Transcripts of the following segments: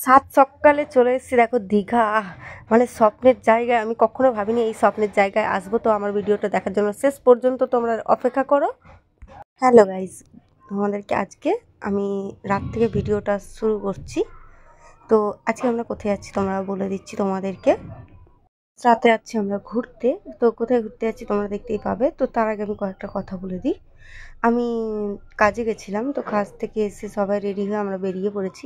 সাত সকালে চলে এসেছি দেখো দীঘা। মানে স্বপ্নের জায়গায়, আমি কখনো ভাবিনি এই স্বপ্নের জায়গায় আসবো। তো আমার ভিডিওটা দেখার জন্য শেষ পর্যন্ত তোমরা অপেক্ষা করো। হ্যালো গাইস, তোমাদেরকে আজকে আমি রাত থেকে ভিডিওটা শুরু করছি। তো আজকে আমরা কোথায় যাচ্ছি তোমরা বলে দিচ্ছি তোমাদেরকে। রাতে যাচ্ছি আমরা ঘুরতে। তো কোথায় ঘুরতে যাচ্ছি তোমরা দেখতেই পাবে। তো তার আগে আমি কয়েকটা কথা বলে দিই। আমি কাজে গেছিলাম, তো কাজ থেকে এসে সবাই রেডি হয়ে আমরা বেরিয়ে পড়েছি।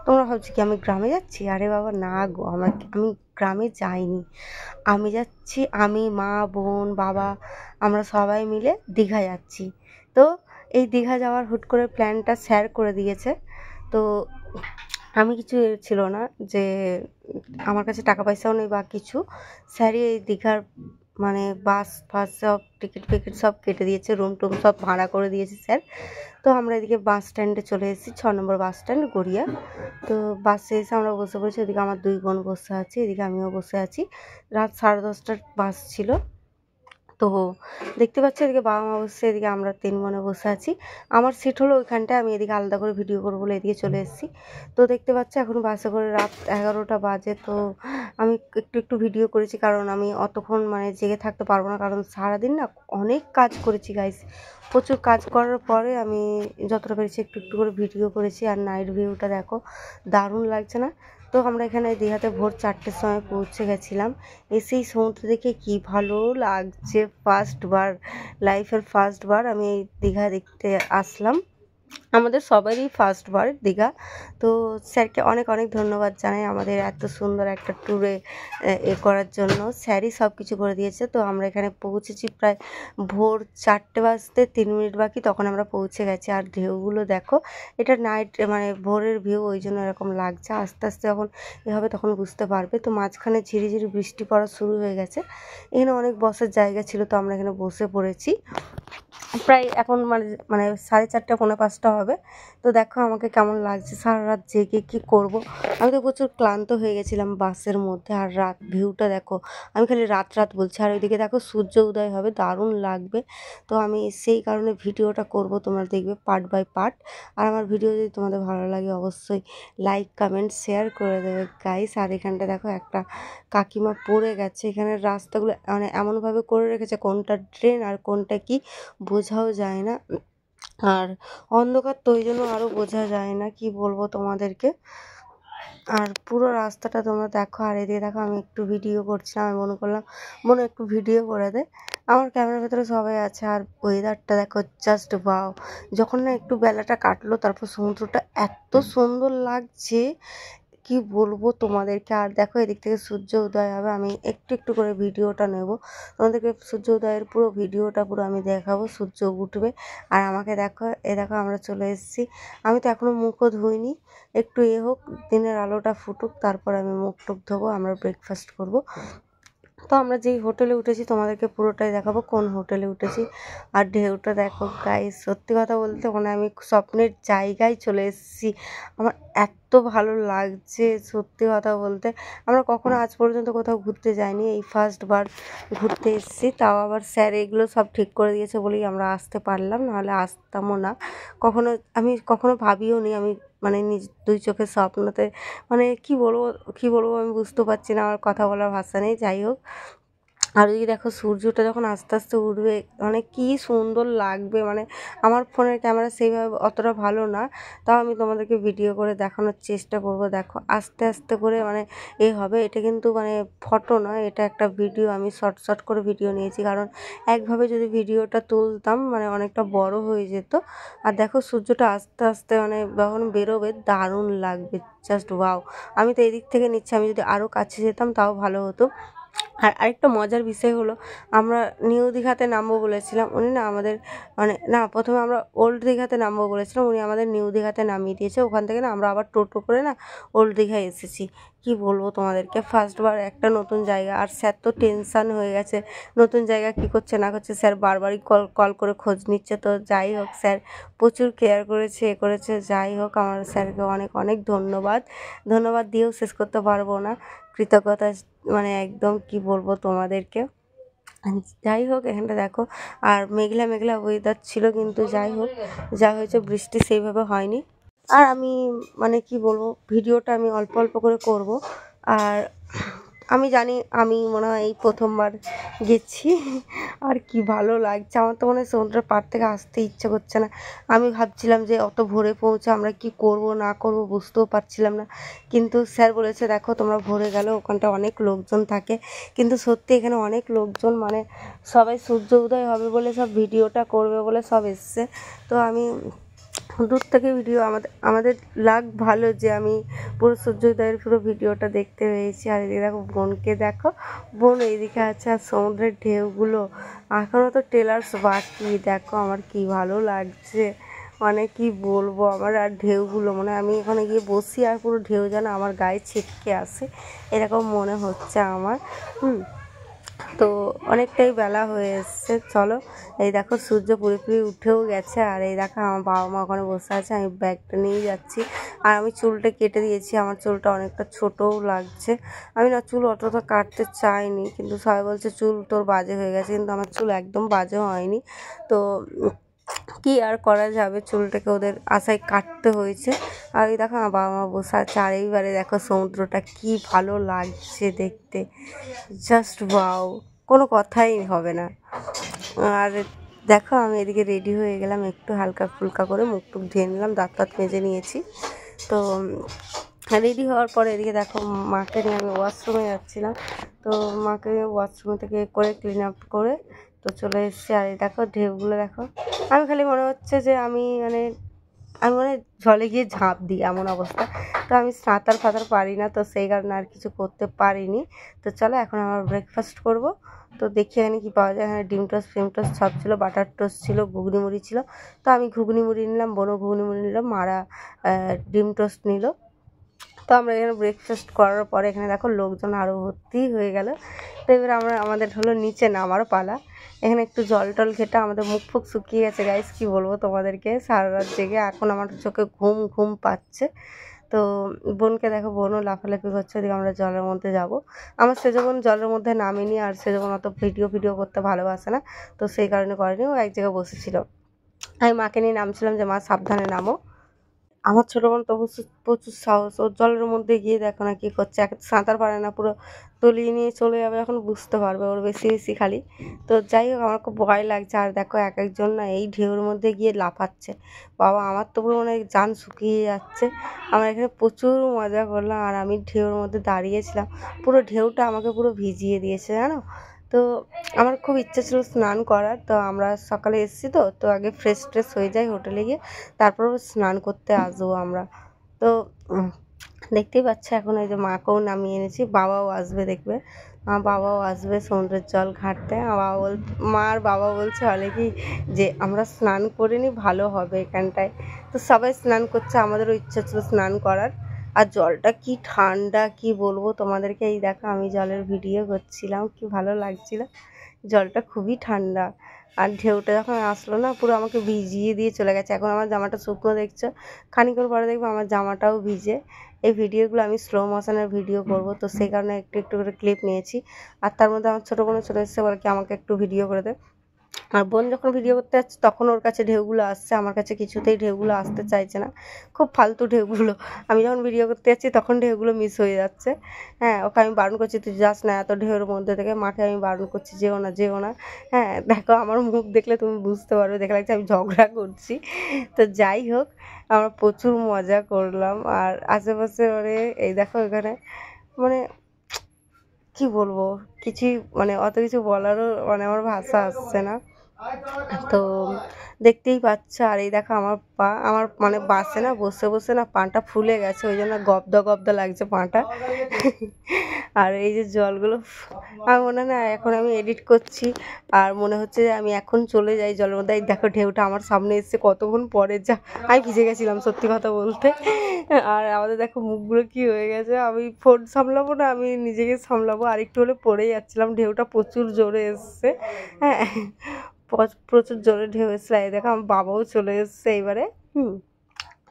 তোমরা ভাবছি কি আমি গ্রামে যাচ্ছি? আরে বাবা না গো, আমি গ্রামে যাইনি। আমি যাচ্ছি, আমি মা বোন বাবা আমরা সবাই মিলে দীঘা যাচ্ছি। তো এই দীঘা যাওয়ার হুট করে প্ল্যানটা স্যার করে দিয়েছে। তো আমি কিছু ছিল না যে আমার কাছে টাকা পয়সাও নেই বা কিছু। স্যারই এই দীঘার মানে বাস ফাস সব টিকিট ফিকিট সব কেটে দিয়েছে, রুম টুম সব ভাড়া করে দিয়েছে স্যার। তো আমরা এদিকে বাস স্ট্যান্ডে চলে এসেছি, 6 নম্বর বাস স্ট্যান্ড গড়িয়া। তো বাসে এসে আমরা বসে পড়েছি। এদিকে আমার 2 বোন বসে আছে, এদিকে আমিও বসে আছি। রাত 10:30টার বাস ছিল। তো দেখতে পাচ্ছি এদিকে বাবা মা বসছে, এদিকে আমরা 3 বোনে বসে আছি। আমার সিট হলো ওইখানটায়, আমি এদিকে আলাদা করে ভিডিও করবো বলে এদিকে চলে এসেছি। তো দেখতে পাচ্ছি এখন বাসে করে রাত 11টা বাজে। তো আমি একটু ভিডিও করেছি, কারণ আমি অতক্ষণ মানে জেগে থাকতে পারবো না, কারণ সারাদিন না অনেক কাজ করেছি গাইস। প্রচুর কাজ করার পরে আমি যতটা পেরেছি একটু করে ভিডিও করেছি। আর নাইট ভিউটা দেখো, দারুণ লাগছে না? তো আমরা এখানে দীঘাতে ভোর 4টের সময় পৌঁছে গেছিলাম। এসেই সমুদ্র দেখে কি ভালো লাগছে। লাইফের ফার্স্টবার আমি এই দীঘা দেখতে আসলাম। আমাদের সবারই ফার্স্টবার দীঘা। তো স্যারকে অনেক অনেক ধন্যবাদ জানাই আমাদের এত সুন্দর একটা ট্যুরে করার জন্য। স্যারই সব কিছু করে দিয়েছে। তো আমরা এখানে পৌঁছেছি প্রায় ভোর 4টে বাজতে 3 মিনিট বাকি, তখন আমরা পৌঁছে গেছি। আর ঢেউগুলো দেখো, এটা নাইট মানে ভোরের ভিউ, ওই জন্য এরকম লাগছে। আস্তে আস্তে যখন এ হবে তখন বুঝতে পারবে। তো মাঝখানে ঝিরিঝিরি বৃষ্টি পড়া শুরু হয়ে গেছে। এখানে অনেক বসার জায়গা ছিল, তো আমরা এখানে বসে পড়েছি। প্রায় এখন মানে 4:30 পৌনে 5টা হবে। তো দেখো আমাকে কেমন লাগছে, সারা রাত জেগে কি করব। আমি তো প্রচুর ক্লান্ত হয়ে গেছিলাম বাসের মধ্যে। আর রাত ভিউটা দেখো, আমি খালি রাত বলছি। আর ওইদিকে দেখো সূর্য উদয় হবে, দারুণ লাগবে। তো আমি সেই কারণে ভিডিওটা করব, তোমরা দেখবে পার্ট বাই পার্ট। আর আমার ভিডিও যদি তোমাদের ভালো লাগে অবশ্যই লাইক কমেন্ট শেয়ার করে দেবে গাইস। আর এখানটা দেখো একটা কাকিমা পড়ে গেছে। এখানে রাস্তাগুলো মানে এমনভাবে করে রেখেছে, কোনটা ড্রেন আর কোনটা কি বোঝাও যায় না। আর অন্ধকার তো ওই জন্য আরও বোঝা যায় না, কি বলবো তোমাদেরকে। আর পুরো রাস্তাটা তোমরা দেখো। আর এদিকে দেখো আমি একটু ভিডিও করছিলাম, আমি মনে করলাম মনে একটু ভিডিও করে দে। আমার ক্যামেরার ভেতরে সবাই আছে। আর ওয়েদারটা দেখো, জাস্ট ওয়াও। যখন না একটু বেলাটা কাটলো, তারপর সমুদ্রটা এত সুন্দর লাগছে, কি বলবো তোমাদেরকে। আর দেখো এদিক থেকে সূর্য উদয় হবে, আমি একটু করে ভিডিওটা নেব তোমাদেরকে। সূর্য উদয়ের পুরো ভিডিওটা পুরো আমি দেখাবো। সূর্য উঠবে আর আমাকে দেখো, দেখো আমরা চলে এসেছি। আমি তো এখনও মুখও ধুইনি, একটু হোক, দিনের আলোটা ফুটুক, তারপর আমি মুখ টুক ধোবো, আমরা ব্রেকফাস্ট করব। তো আমরা যেই হোটেলে উঠেছি তোমাদেরকে পুরোটাই দেখাবো, কোন হোটেলে উঠেছি। আর ঢেউটা দেখো গাইস, সত্যি কথা বলতে মানে আমি স্বপ্নের জায়গায় চলে এসেছি। আমার এত ভালো লাগছে সত্যি কথা বলতে। আমরা কখনো আজ পর্যন্ত কোথাও ঘুরতে যাইনি, এই ফার্স্টবার ঘুরতে এসেছি। তাও আবার স্যার এগুলো সব ঠিক করে দিয়েছে বলেই আমরা আসতে পারলাম, নাহলে আসতামও না। আমি কখনো ভাবিও নি আমি মানে নিজ 2 চোখের স্বপ্নতে, মানে কি বলবো আমি বুঝতে পারছি না, আমার কথা বলার ভাষা নেই। যাই হোক, আর ওই দেখো সূর্যটা যখন আস্তে আস্তে উঠবে, মানে কি সুন্দর লাগবে। মানে আমার ফোনের ক্যামেরা সেইভাবে অতটা ভালো না, তাও আমি তোমাদেরকে ভিডিও করে দেখানোর চেষ্টা করব। দেখো আস্তে আস্তে করে মানে হবে। এটা কিন্তু মানে ফটো নয়, এটা একটা ভিডিও। আমি শর্ট করে ভিডিও নিয়েছি, কারণ একভাবে যদি ভিডিওটা তুলতাম মানে অনেকটা বড় হয়ে যেত। আর দেখো সূর্যটা আস্তে আস্তে মানে যখন বেরোবে দারুণ লাগবে, জাস্ট ওয়াও। আমি তো এদিক থেকে নিচ্ছি, আমি যদি আরও কাছে যেতাম তাও ভালো হতো। আর আরেকটা মজার বিষয় হলো, আমরা নিউ দীঘাতে নামবো বলেছিলাম, উনি না আমাদের মানে না, প্রথমে আমরা ওল্ড দীঘাতে নামবো বলেছিলাম, উনি আমাদের নিউ দীঘাতে নামিয়ে দিয়েছে। ওখান থেকে না আমরা আবার টোটো করে না ওল্ড দীঘায় এসেছি। কি বলবো তোমাদেরকে, ফার্স্টবার একটা নতুন জায়গা। আর স্যার তো টেনশান হয়ে গেছে, নতুন জায়গা কী করছে না করছে। স্যার বারবারই কল করে খোঁজ নিচ্ছে। তো যাই হোক, স্যার প্রচুর কেয়ার করেছে করেছে। যাই হোক, আমার স্যারকে অনেক অনেক ধন্যবাদ দিয়েও শেষ করতে পারবো না। কৃতজ্ঞতা মানে একদম কি বলবো তোমাদেরকে। যাই হোক, এখানটা দেখো, আর মেঘলা ওয়েদার ছিল, কিন্তু যাই হোক, যা হয়েছে বৃষ্টি সেইভাবে হয়নি। আর আমি মানে কি বলবো, ভিডিওটা আমি অল্প অল্প করে করব। আর আমি জানি আমি মনে হয় এই প্রথমবার গেছি, আর কি ভালো লাগছে। আমার তো মনে হয় সমুদ্রের পাড় থেকে আসতে ইচ্ছে করছে না। আমি ভাবছিলাম যে অত ভোরে পৌঁছে আমরা কি করব না করব বুঝতেও পারছিলাম না, কিন্তু স্যার বলেছে দেখো তোমরা ভোরে গেলে ওখানটা অনেক লোকজন থাকে। কিন্তু সত্যি এখানে অনেক লোকজন, মানে সবাই সূর্য উদয় হবে বলে সব ভিডিওটা করবে বলে সব এসছে। তো আমি দূর থেকে ভিডিও, আমাদের লাক ভালো যে আমি পুরো সূর্যোদয়ের পুরো ভিডিওটা দেখতে পেয়েছি। আর এদিকে দেখো বোনকে দেখো, বোন এইদিকে আছে। আর সমুদ্রের ঢেউগুলো এখনও তো টেলার্স বাকি, দেখো আমার কি ভালো লাগছে, মানে কি বলবো। আমার আর ঢেউগুলো মানে আমি এখানে গিয়ে বসি আর পুরো ঢেউ যেন আমার গায়ে ছিটকে আসে এরকম মনে হচ্ছে আমার। তো অনেকটাই বেলা হয়ে এসছে, চলো। এই দেখো সূর্য পুরোপুরি উঠেও গেছে। আর এই দেখো আমার বাবা মা ওখানে বসে আছে, আমি ব্যাগটা নিয়ে যাচ্ছি। আর আমি চুলটা কেটে দিয়েছি, আমার চুলটা অনেকটা ছোটও লাগছে। আমি না চুল অতটা কাটতে চাইনি, কিন্তু সবাই বলছে চুল তোর বাজে হয়ে গেছে, কিন্তু আমার চুল একদম বাজে হয়নি। তো কি আর করা যাবে, চুলটাকে ওদের আশায় কাটতে হয়েছে। আর এই দেখো আমার বাবা মা বসে আছে। আর এইবারে দেখো সমুদ্রটা কি ভালো লাগছে দেখতে, জাস্ট ওয়াও, কোনো কথাই হবে না। আর দেখো আমি এদিকে রেডি হয়ে গেলাম, একটু হালকা ফুলকা করে মুখ টুক ধুয়ে নিলাম, দাঁত টাত মেজে নিয়েছি। তো রেডি হওয়ার পরে এদিকে দেখো মাকে নিয়ে আমি ওয়াশরুমে যাচ্ছিলাম। তো মাকে ওয়াশরুম থেকে করে ক্লিন আপ করে তো চলে এসেছি। আর এই দেখো ঢেউগুলো দেখো, আমি খালি মনে হচ্ছে যে আমি মানে জলে গিয়ে ঝাঁপ দিই এমন অবস্থা। তো আমি সাঁতার ফাতার পারি না, তো সেই কারণে আর কিছু করতে পারিনি। তো চলো এখন আমার ব্রেকফাস্ট করব। তো দেখি এখানে কী পাওয়া যায়। এখানে ডিম টোস্ট ফিম টোস্ট সব ছিল, বাটার টোস্ট ছিল, ঘুগনি মুড়ি ছিল। তো আমি ঘুগনি মুড়ি নিলাম, বোনও ঘুগনি মুড়ি নিল, মারা ডিম টোস্ট নিল। তো আমরা এখানে ব্রেকফাস্ট করার পরে এখানে দেখো লোকজন আরও ভর্তি হয়ে গেল। তো এবার আমাদের হলো নিচে নামারও পালা। এখানে একটু জল টল খেতে আমাদের মুখ ফুক শুকিয়ে গেছে গাইস, কী বলবো তোমাদেরকে, সারা রাত জেগে এখন আমার চোখে ঘুম ঘুম পাচ্ছে। তো বোনকে দেখো, বোনও লাফালাফি করছে, ওদিকে আমরা জলের মধ্যে যাব। আমার সেজবন জলের মধ্যে নামেনি, আর সেজবন অত ভিডিও করতে ভালোবাসে না, তো সেই কারণে করেনি, ও এক জায়গায় বসেছিল। আমি মাকে নিয়ে নামছিলাম যে মা সাবধানে নামো। আমার ছোটো বোন তো প্রচুর সাহস, ওর জলের মধ্যে গিয়ে দেখো না কী করছে, এক সাঁতার পারে না, পুরো তলিয়ে নিয়ে চলে যাবে, এখন বুঝতে পারবে ওর বেশি বেশি খালি। তো যাই হোক আমার খুব ভয় লাগছে। আর দেখো এক একজন না এই ঢেউর মধ্যে গিয়ে লাফাচ্ছে, বাবা আমার তো পুরো মানে জান শুকিয়ে যাচ্ছে। আমরা এখানে প্রচুর মজা করলাম, আর আমি ঢেউর মধ্যে দাঁড়িয়েছিলাম, পুরো ঢেউটা আমাকে পুরো ভিজিয়ে দিয়েছে জানো। তো আমার খুব ইচ্ছা ছিল স্নান করার, তো আমরা সকালে এসেছি, তো আগে ফ্রেশ ট্রেশ হয়ে যাই হোটেলে গিয়ে, তারপর স্নান করতে আসবো আমরা। তো দেখতেই পাচ্ছ এখন এই যে মাকেও নামিয়ে এনেছি, বাবাও আসবে দেখবে, বাবাও আসবে সমুদ্রের জল ঘাঁটতে। মার বাবা বলছে হলে কি যে আমরা স্নান করে নিই, ভালো হবে এখানটায়। তো সবাই স্নান করছে, আমাদেরও ইচ্ছা ছিল স্নান করার। আর জলটা কি ঠান্ডা, কি বলবো তোমাদেরকে। এই দেখো আমি জলের ভিডিও করছিলাম, কি ভালো লাগছিল, জলটা খুবই ঠান্ডা। আর ঢেউটা যখন আসলো না পুরো আমাকে ভিজিয়ে দিয়ে চলে গেছে। এখন আমার জামাটা শুকনো দেখছো, খানিকক্ষণ পরে দেখবো আমার জামাটাও ভিজে। এই ভিডিওগুলো আমি স্লো মোশনের ভিডিও করব, তো সেই কারণে একটু একটু করে ক্লিপ নিয়েছি। আর তার মধ্যে আমার ছোটো বোন চলে এসেছে, বলে কি আমাকে একটু ভিডিও করে দে। আর বোন যখন ভিডিও করতে যাচ্ছে তখন ওর কাছে ঢেউগুলো আসছে, আমার কাছে কিছুতেই ঢেউগুলো আসতে চাইছে না, খুব ফালতু ঢেউগুলো। আমি যখন ভিডিও করতে যাচ্ছি তখন ঢেউগুলো মিস হয়ে যাচ্ছে। হ্যাঁ, ওকে আমি বারণ করছি তুই যাস না এত ঢেউর মধ্যে থেকে, মাকে আমি বারণ করছি যেও না যেও না। হ্যাঁ দেখো আমার মুখ দেখলে তুমি বুঝতে পারবে, দেখা লাগছে আমি ঝগড়া করছি। তো যাই হোক আমরা প্রচুর মজা করলাম। আর আশেপাশে মানে এই দেখো এখানে মানে কি বলবো, কিছুই মানে অত কিছু বলারও মানে আমার ভাষা আসছে না। তো দেখতেই পাচ্ছ। আর এই দেখো আমার পা, আমার মানে বাসে না বসে বসে না পাটা ফুলে গেছে, ওই জন্য গবদা গবদা লাগছে পাটা। আর এই যে জলগুলো, আমার মনে হয় না এখন আমি এডিট করছি, আর মনে হচ্ছে যে আমি এখন চলে যাই জলের মধ্যে। এই দেখো ঢেউটা আমার সামনে এসছে কতক্ষণ পরে, যা আমি ভিজে গেছিলাম সত্যি কথা বলতে। আর আমাদের দেখো মুখগুলো কি হয়ে গেছে, আমি ফোন সামলাবো না, আমি নিজেকে সামলাবো, আর একটু হলে পড়ে যাচ্ছিলাম, ঢেউটা প্রচুর জোরে এসছে। হ্যাঁ প্রচুর জোরে ঢেউ এসছে। এই দেখো আমার বাবাও চলে এসছে এইবারে।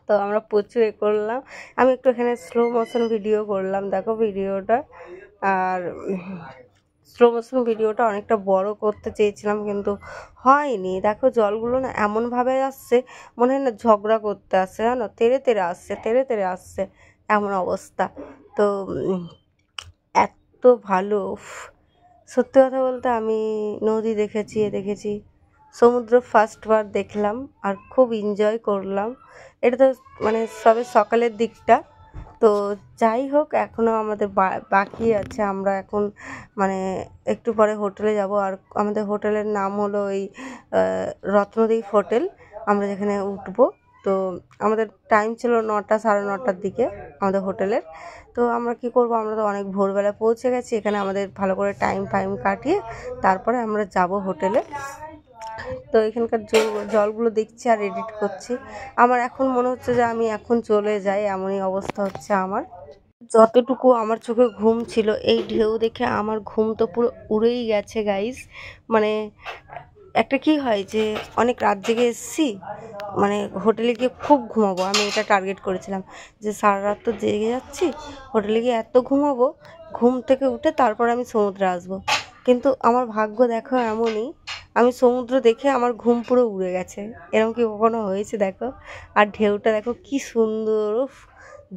তো আমরা প্রচুর করলাম, আমি একটু এখানে স্লো মোশন ভিডিও করলাম, দেখো ভিডিওটা। আর স্লো মোশন ভিডিওটা অনেকটা বড় করতে চেয়েছিলাম, কিন্তু হয়নি। দেখো জলগুলো না এমনভাবে আসছে, মনে হয় না ঝগড়া করতে আসছে, জানো, তেড়ে তেড়ে আসছে, তেড়ে তেড়ে আসছে, এমন অবস্থা। তো এত ভালো, সত্যি কথা বলতে আমি নদী দেখেছি, দেখেছি সমুদ্র ফার্স্টবার দেখলাম আর খুব এনজয় করলাম। এটা তো মানে সবে সকালের দিকটা। তো যাই হোক, এখনও আমাদের বাকি আছে। আমরা এখন মানে একটু পরে হোটেলে যাব, আর আমাদের হোটেলের নাম হলো এই রত্নদ্বীপ হোটেল, আমরা যেখানে উঠবো। তো আমাদের টাইম ছিল 9টা, 9:30টার দিকে আমাদের হোটেলের। তো আমরা কি করব, আমরা তো অনেক ভোরবেলা পৌঁছে গেছি এখানে, আমাদের ভালো করে টাইম কাটিয়ে তারপরে আমরা যাব হোটেলে। তো এখানকার জলগুলো দেখছি আর এডিট করছি। আমার এখন মনে হচ্ছে যে আমি এখন চলে যাই, এমনই অবস্থা হচ্ছে আমার। যতটুকু আমার চোখে ঘুম ছিল, এই ঢেউ দেখে আমার ঘুম তো পুরো উড়েই গেছে গাইস। মানে একটা কি হয় যে অনেক রাত জেগে এসেছি, মানে হোটেলে গিয়ে খুব ঘুমাবো, আমি এটা টার্গেট করেছিলাম যে সারা রাত তো জেগে যাচ্ছি, হোটেলে গিয়ে এত ঘুমাবো, ঘুম থেকে উঠে তারপর আমি সমুদ্রে আসবো। কিন্তু আমার ভাগ্য দেখো এমনই, আমি সমুদ্র দেখে আমার ঘুম পুরো উড়ে গেছে। এরকম কি কখনো হয়েছে দেখো? আর ঢেউটা দেখো কি সুন্দর, উফ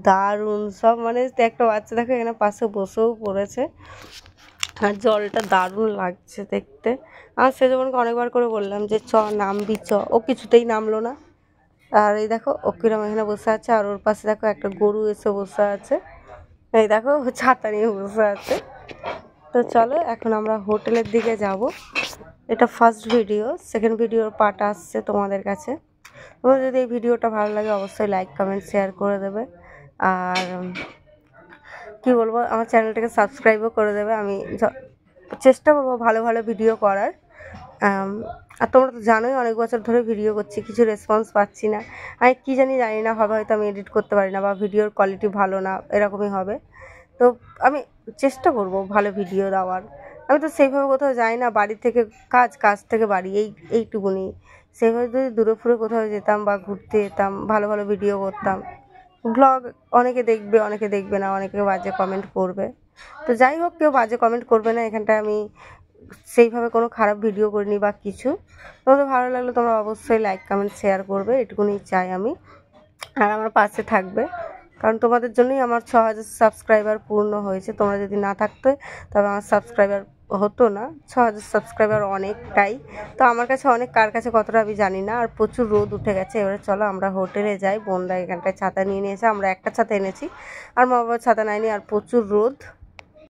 দারুণ সব। মানে একটা বাচ্চা দেখো এখানে পাশে বসেও পড়েছে, আর জলটা দারুণ লাগছে দেখতে। আর সেজনকে অনেকবার করে বললাম যে চ নামবি চ, ও কিছুতেই নামলো না। আর এই দেখো ও কিরম এখানে বসে আছে, আর ওর পাশে দেখো একটা গরু এসে বসে আছে, এই দেখো ছাতা নিয়ে বসে আছে। তো চলো এখন আমরা হোটেলের দিকে যাব। এটা ফার্স্ট ভিডিও, সেকেন্ড ভিডিওর পার্ট আসছে তোমাদের কাছে। তোমার যদি এই ভিডিওটা ভালো লাগে অবশ্যই লাইক কমেন্ট শেয়ার করে দেবে, আর কি বলবো, আমার চ্যানেলটাকে সাবস্ক্রাইবও করে দেবে। আমি চেষ্টা করবো ভালো ভালো ভিডিও করার। আর তোমরা তো জানোই অনেক বছর ধরে ভিডিও করছি, কিছু রেসপন্স পাচ্ছি না। আমি কী জানি না, হবে হয়তো আমি এডিট করতে পারি না, বা ভিডিওর কোয়ালিটি ভালো না, এরকমই হবে। তো আমি চেষ্টা করব ভালো ভিডিও দেওয়ার। আমি তো সেইভাবে কোথাও যাই না, বাড়ি থেকে কাজ থেকে বাড়ি, এইটুকুনি। সেইভাবে যদি দূরে ফুরে কোথাও যেতাম বা ঘুরতে যেতাম, ভালো ভালো ভিডিও করতাম, ব্লগ অনেকে দেখবে, অনেকে দেখবে না, অনেকে বাজে কমেন্ট করবে। তো যাই হোক, কেউ বাজে কমেন্ট করবে না, এখানটায় আমি সেইভাবে কোনো খারাপ ভিডিও করিনি বা কিছু। তোমাদের ভালো লাগলে তোমরা অবশ্যই লাইক কমেন্ট শেয়ার করবে, এটুকুনি চাই আমি। আর আমার পাশে থাকবে, কারণ তোমাদের জন্যই আমার 6000 সাবস্ক্রাইবার পূর্ণ হয়েছে। তোমরা যদি না থাকতে তবে আমার সাবস্ক্রাইবার হতো না। 6000 সাবস্ক্রাইবার অনেকটাই। তো আমার কাছে অনেক, কার কাছে কতটা আমি জানি না। আর প্রচুর রোদ উঠে গেছে, এবারে চলো আমরা হোটেলে যাই। বোনরা এখানটায় ছাতা নিয়ে নিয়েছে, আমরা একটা ছাতা এনেছি, আর মা বাবা ছাতা নেয়নি, আর প্রচুর রোদ।